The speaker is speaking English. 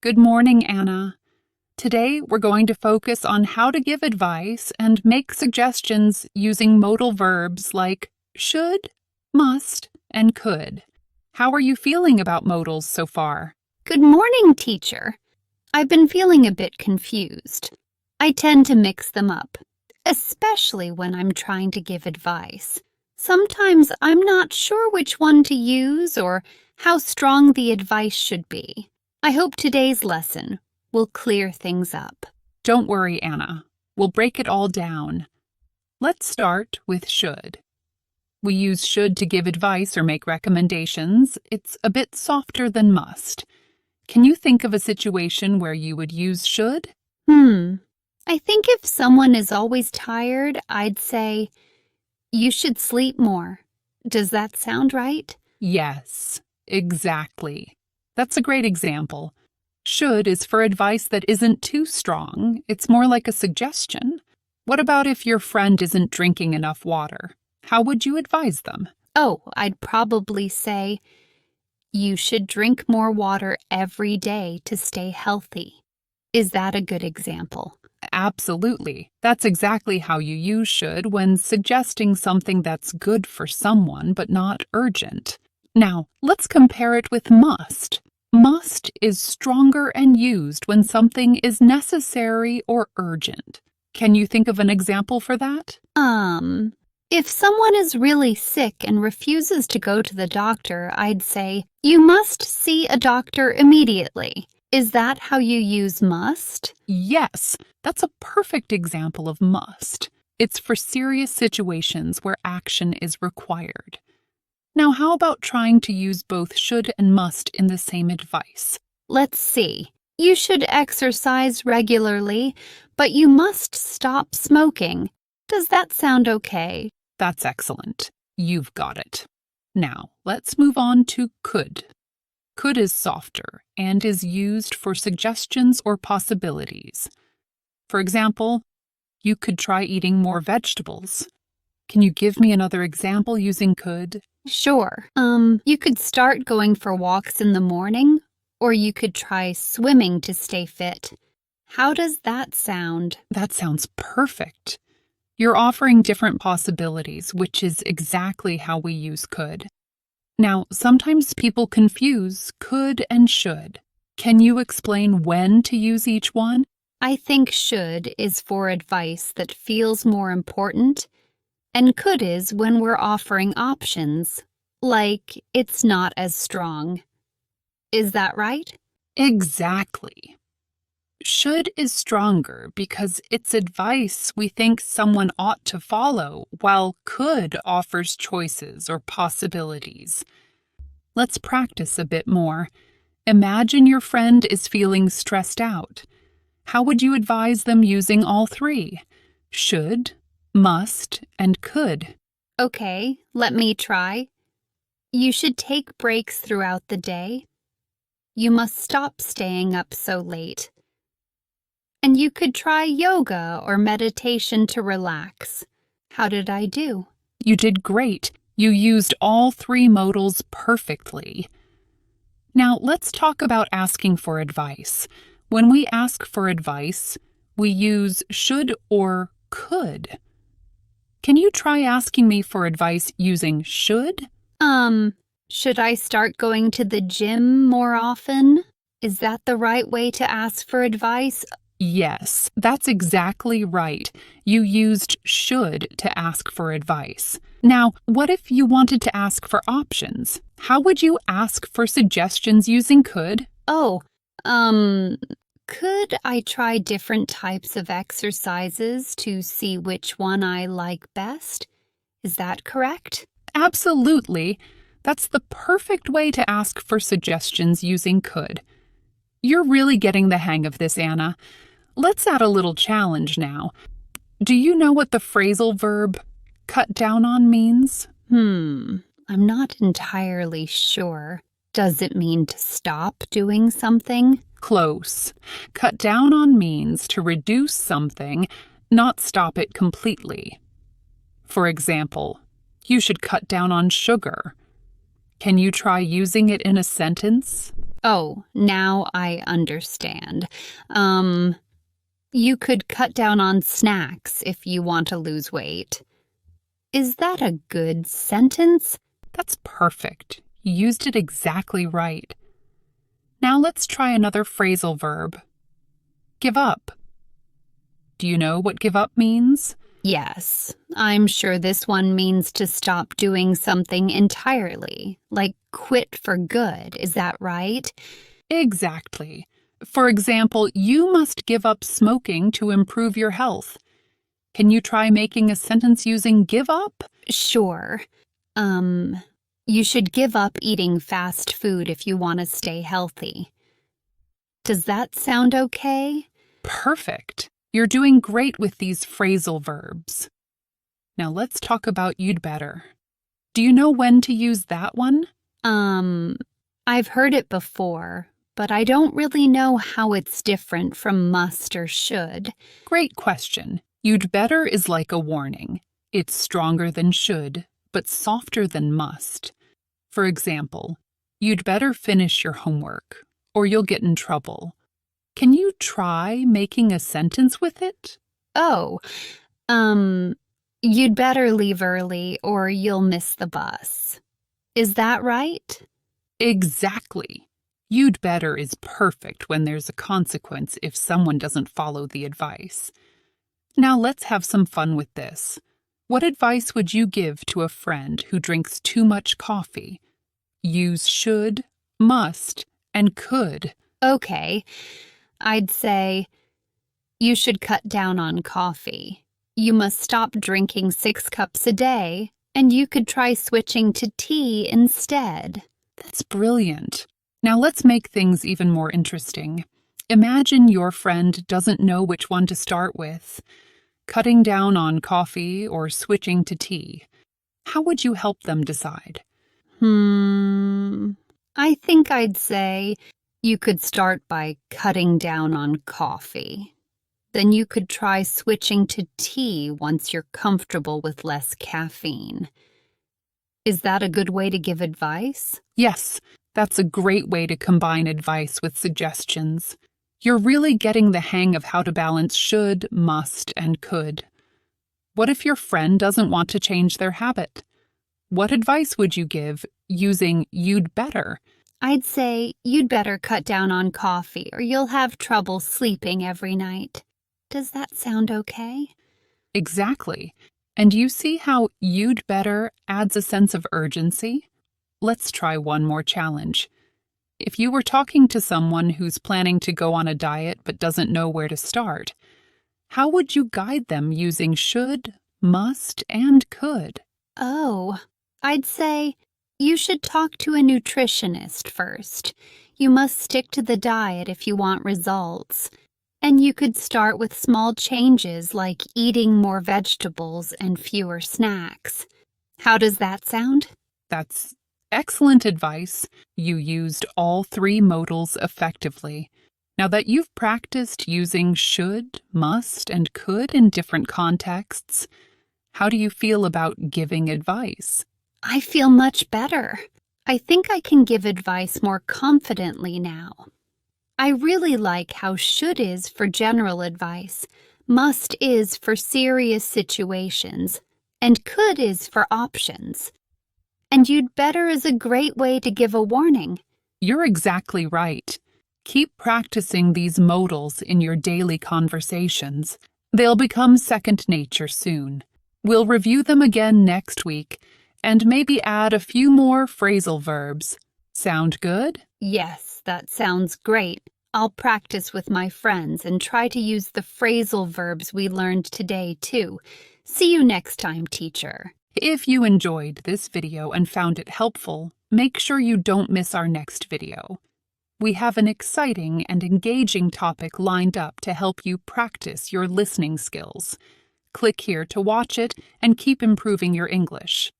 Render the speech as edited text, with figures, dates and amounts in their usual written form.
Good morning, Anna. Today, we're going to focus on how to give advice and make suggestions using modal verbs like should, must, and could. How are you feeling about modals so far? Good morning, teacher. I've been feeling a bit confused. I tend to mix them up, especially when I'm trying to give advice. Sometimes I'm not sure which one to use or how strong the advice should be. I hope today's lesson will clear things up. Don't worry, Anna. We'll break it all down. Let's start with should. We use should to give advice or make recommendations. It's a bit softer than must. Can you think of a situation where you would use should? I think if someone is always tired, I'd say, you should sleep more. Does that sound right? Yes, exactly. That's a great example. Should is for advice that isn't too strong. It's more like a suggestion. What about if your friend isn't drinking enough water? How would you advise them? Oh, I'd probably say, you should drink more water every day to stay healthy. Is that a good example? Absolutely. That's exactly how you use should when suggesting something that's good for someone but not urgent. Now, let's compare it with must. Must is stronger and used when something is necessary or urgent. Can you think of an example for that? If someone is really sick and refuses to go to the doctor, I'd say, you must see a doctor immediately. Is that how you use must? Yes, that's a perfect example of must. It's for serious situations where action is required. Now, how about trying to use both should and must in the same advice? Let's see. You should exercise regularly, but you must stop smoking. Does that sound okay? That's excellent. You've got it. Now, let's move on to could. Could is softer and is used for suggestions or possibilities. For example, you could try eating more vegetables. Can you give me another example using could? Sure. You could start going for walks in the morning, or you could try swimming to stay fit. How does that sound? That sounds perfect. You're offering different possibilities, which is exactly how we use could. Now, sometimes people confuse could and should. Can you explain when to use each one? I think should is for advice that feels more important, and could is when we're offering options, like it's not as strong. Is that right? Exactly. Should is stronger because it's advice we think someone ought to follow, while could offers choices or possibilities. Let's practice a bit more. Imagine your friend is feeling stressed out. How would you advise them using all three? Should, must, and could. Okay, let me try. You should take breaks throughout the day. You must stop staying up so late. And you could try yoga or meditation to relax. How did I do? You did great. You used all three modals perfectly. Now, let's talk about asking for advice. When we ask for advice, we use should or could. Can you try asking me for advice using should? Should I start going to the gym more often? Is that the right way to ask for advice? Yes, that's exactly right. You used should to ask for advice. Now, what if you wanted to ask for options? How would you ask for suggestions using could? Could I try different types of exercises to see which one I like best? Is that correct? Absolutely. That's the perfect way to ask for suggestions using could. You're really getting the hang of this, Anna. Let's add a little challenge now. Do you know what the phrasal verb cut down on means? I'm not entirely sure. Does it mean to stop doing something? Close. Cut down on means to reduce something, not stop it completely. For example, you should cut down on sugar. Can you try using it in a sentence? Oh, now I understand. Um, you could cut down on snacks if you want to lose weight. Is that a good sentence? That's perfect. You used it exactly right. Now let's try another phrasal verb. Give up. Do you know what give up means? Yes, I'm sure this one means to stop doing something entirely, like quit for good. Is that right? Exactly. For example, you must give up smoking to improve your health. Can you try making a sentence using give up? Sure. You should give up eating fast food if you want to stay healthy. Does that sound okay? Perfect. You're doing great with these phrasal verbs. Now let's talk about you'd better. Do you know when to use that one? I've heard it before, but I don't really know how it's different from must or should. Great question. You'd better is like a warning. It's stronger than should, but softer than must. For example, you'd better finish your homework, or you'll get in trouble. Can you try making a sentence with it? Oh, you'd better leave early or you'll miss the bus. Is that right? Exactly. You'd better is perfect when there's a consequence if someone doesn't follow the advice. Now let's have some fun with this. What advice would you give to a friend who drinks too much coffee? Use should, must, and could. Okay, I'd say you should cut down on coffee. You must stop drinking 6 cups a day, and you could try switching to tea instead. That's brilliant. Now let's make things even more interesting. Imagine your friend doesn't know which one to start with, cutting down on coffee or switching to tea. How would you help them decide? I think I'd say you could start by cutting down on coffee. Then you could try switching to tea once you're comfortable with less caffeine. Is that a good way to give advice? Yes, that's a great way to combine advice with suggestions. You're really getting the hang of how to balance should, must, and could. What if your friend doesn't want to change their habit? What advice would you give using you'd better? I'd say you'd better cut down on coffee or you'll have trouble sleeping every night. Does that sound okay? Exactly. And you see how you'd better adds a sense of urgency? Let's try one more challenge. If you were talking to someone who's planning to go on a diet but doesn't know where to start, how would you guide them using should, must, and could? Oh, I'd say you should talk to a nutritionist first. You must stick to the diet if you want results. And you could start with small changes like eating more vegetables and fewer snacks. How does that sound? That's excellent advice. You used all 3 modals effectively. Now that you've practiced using should, must, and could in different contexts, how do you feel about giving advice? I feel much better. I think I can give advice more confidently now. I really like how should is for general advice, must is for serious situations, and could is for options. And you'd better is a great way to give a warning. You're exactly right. Keep practicing these modals in your daily conversations. They'll become second nature soon. We'll review them again next week and maybe add a few more phrasal verbs. Sound good? Yes, that sounds great. I'll practice with my friends and try to use the phrasal verbs we learned today, too. See you next time, teacher. If you enjoyed this video and found it helpful, make sure you don't miss our next video. We have an exciting and engaging topic lined up to help you practice your listening skills. Click here to watch it and keep improving your English.